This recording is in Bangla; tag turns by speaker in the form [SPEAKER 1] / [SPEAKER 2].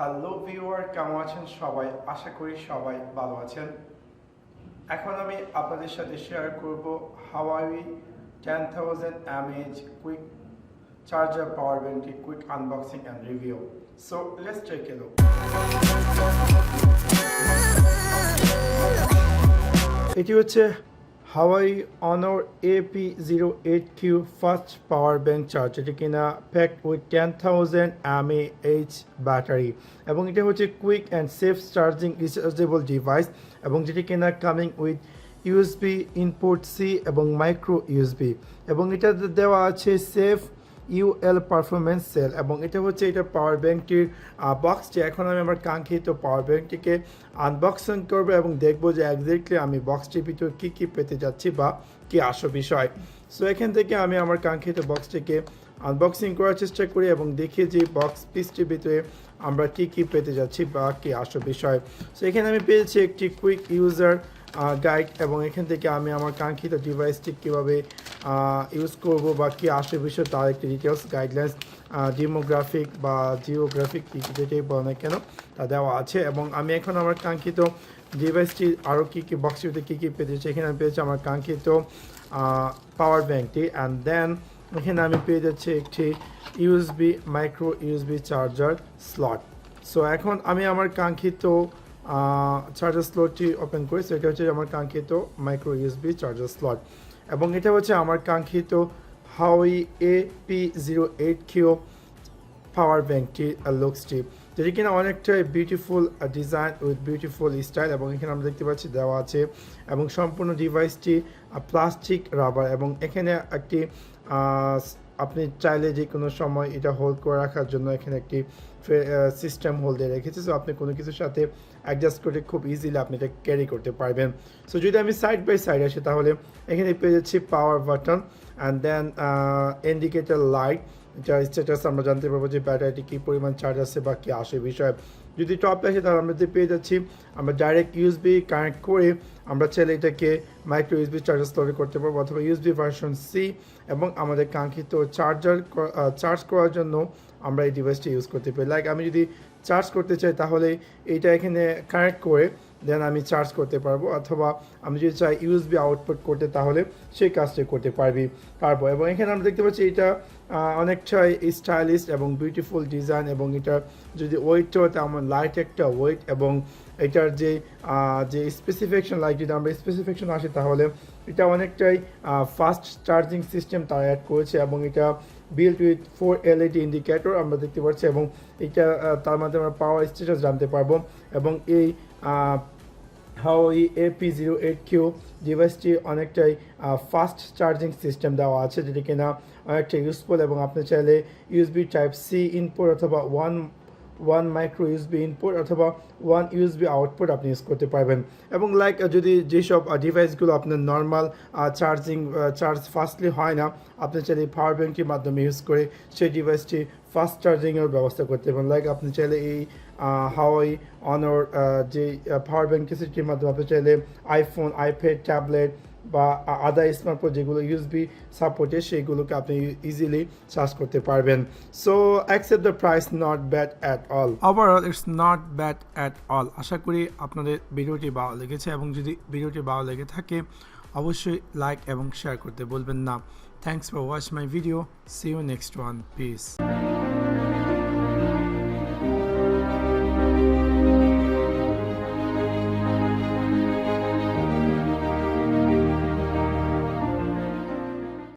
[SPEAKER 1] হ্যালো ভিউয়ার, কেমন আছেন সবাই? আশা করি সবাই ভালো আছেন। এখন আমি আপনাদের সাথে শেয়ার করব Huawei 10,000 mAh quick charger power bank quick unboxing and review. So let's take a look. এটি হচ্ছে Huawei Honor AP08Q fast power bank charger, যেটি কিনা packed with 10,000 mAh battery এবং এটা হচ্ছে quick and safe charging rechargeable device এবং যেটি কিনা coming with USB input C এবং micro USB এবং এটাতে দেওয়া আছে safe UL পারফরমেন্স সেল এবং এটা হচ্ছে এটা পাওয়ার ব্যাংকটির বক্সটি। এখন আমি আমার কাঙ্ক্ষিত পাওয়ার ব্যাংকটিকে আনবক্সিং করব এবং দেখব যে একজাক্টলি আমি বক্সটির ভিতর কী কী পেতে যাচ্ছি বা কী আসল বিষয়। সো এখান থেকে আমি আমার কাঙ্ক্ষিত বক্সটিকে আনবক্সিং করার চেষ্টা করি এবং দেখি যে বক্স পিসটির ভিতরে আমরা কী কী পেতে যাচ্ছি বা কী আসল বিষয়। সো এখানে আমি পেয়েছি একটি কুইক ইউজার গাইড এবং এখান থেকে আমি আমার কাঙ্ক্ষিত ডিভাইসটি কীভাবে ইউজ করব বা কী আসে বিষয় তার একটি ডিটেলস গাইডলাইন্স ডেমোগ্রাফিক বা জিওগ্রাফিক যেটাই বলে না কেন তা দেওয়া আছে এবং আমি এখন আমার কাঙ্ক্ষিত ডিভাইসটি আরও কী কী বক্সটিতে কী কী পেয়েছি। এখানে আমি পেয়েছি আমার কাঙ্ক্ষিত পাওয়ার ব্যাংকটি অ্যান্ড দেন এখানে আমি পেয়ে যাচ্ছি একটি USB micro USB charger slot. So এখন আমি আমার কাঙ্ক্ষিত চার্জার স্লটটি ওপেন করি। সো এটা হচ্ছে আমার কাঙ্ক্ষিত মাইক্রো ইউএসবি চার্জার স্লট এবং এটা হচ্ছে আমার কাঙ্ক্ষিত Huawei AP08Q পাওয়ার ব্যাংকটি লুকসটি, যেটি কিনা অনেকটাই beautiful design with beautiful style এবং এখানে আমরা দেখতে পাচ্ছি দেওয়া আছে এবং সম্পূর্ণ ডিভাইসটি প্লাস্টিক রাবার এবং এখানে একটি আপনি চাইলে যে কোনো সময় এটা হোল্ড করে রাখার জন্য এখানে একটি সিস্টেম হোল্ড দিয়ে রেখেছে। সো আপনি কোনো কিছুর সাথে অ্যাডজাস্ট করে খুব ইজিলি আপনি এটা ক্যারি করতে পারবেন। সো যদি আমি সাইড বাই সাইড আসি তাহলে এখানে পেয়ে যাচ্ছি power button and then indicator light, যার স্ট্যাটাস আমরা জানতে পারবো যে ব্যাটারিটি কী পরিমাণ চার্জ আছে বা কী আসে বিষয়। যদি টপে আসে তাহলে আমরা পেয়ে যাচ্ছি আমরা ডাইরেক্ট ইউএসবি কানেক্ট করে আমরা চাইলে এটাকে মাইক্রো ইউএসবি চার্জার স্টোরে করতে পারবো অথবা ইউএসবি ভার্সন সি এবং আমাদের কাঙ্ক্ষিত চার্জ করার জন্য আমরা এই ডিভাইসটি ইউজ করতে পারি। লাইক আমি যদি চার্জ করতে চাই তাহলে এইটা এখানে কানেক্ট করে দেন আমি চার্জ করতে পারবো অথবা আমি যদি চাই ইউএসবি আউটপুট করতে তাহলে সেই কাজটি করতে পারবো এবং এখানে আমরা দেখতে পাচ্ছি এটা অনেকটাই স্টাইলিশ এবং বিউটিফুল ডিজাইন এবং এটা যদি ওয়েটটাও তেমন লাইট একটা ওয়েট এবং এটার যে স্পেসিফিকেশন লাইক যদি আমরা স্পেসিফিকেশন আসি তাহলে এটা অনেকটাই ফাস্ট চার্জিং সিস্টেম তারা অ্যাড করেছে এবং এটা বিল্ট উইথ 4 LED ইন্ডিকেটর আমরা দেখতে পাচ্ছি এবং এটা তার মাধ্যমে আমরা পাওয়ার স্ট্যাটাস জানতে পারবো এবং এই Huawei AP08Q ডিভাইসটি অনেকটাই ফাস্ট চার্জিং সিস্টেম দেওয়া আছে, যেটি কিনা অনেকটা ইউজফুল এবং আপনি চাইলে ইউএসবি টাইপ সি ইনপুট অথবা ওয়ান মাইক্রো ইউএসবি ইনপুট অথবা ওয়ান ইউএসবি আউটপুট আপনি ইউজ করতে পারবেন এবং লাইক যদি যেসব ডিভাইসগুলো আপনার নর্মাল চার্জ ফাস্টলি হয় না আপনি চাইলে পাওয়ার ব্যাংকটির মাধ্যমে ইউজ করে সেই ডিভাইসটি ফাস্ট চার্জিংয়ের ব্যবস্থা করতে পারেন। লাইক আপনি চাইলে এই Huawei Honor যে পাওয়ার ব্যাংক সেটির মাধ্যমে আপনি চাইলে আইফোন, আইপ্যাড, ট্যাবলেট বা আদার স্মার্টফোন যেগুলো ইউএসবি সাপোর্টে সেইগুলোকে আপনি ইজিলি চার্জ করতে পারবেন। So accept the price, not bad at all, overall it's not bad at all. আশা করি আপনাদের ভিডিওটি ভালো লেগেছে এবং যদি ভিডিওটি ভালো লেগে থাকে অবশ্যই লাইক এবং শেয়ার করতে বলবেন না। Thanks for watch my video, see you next one, piece.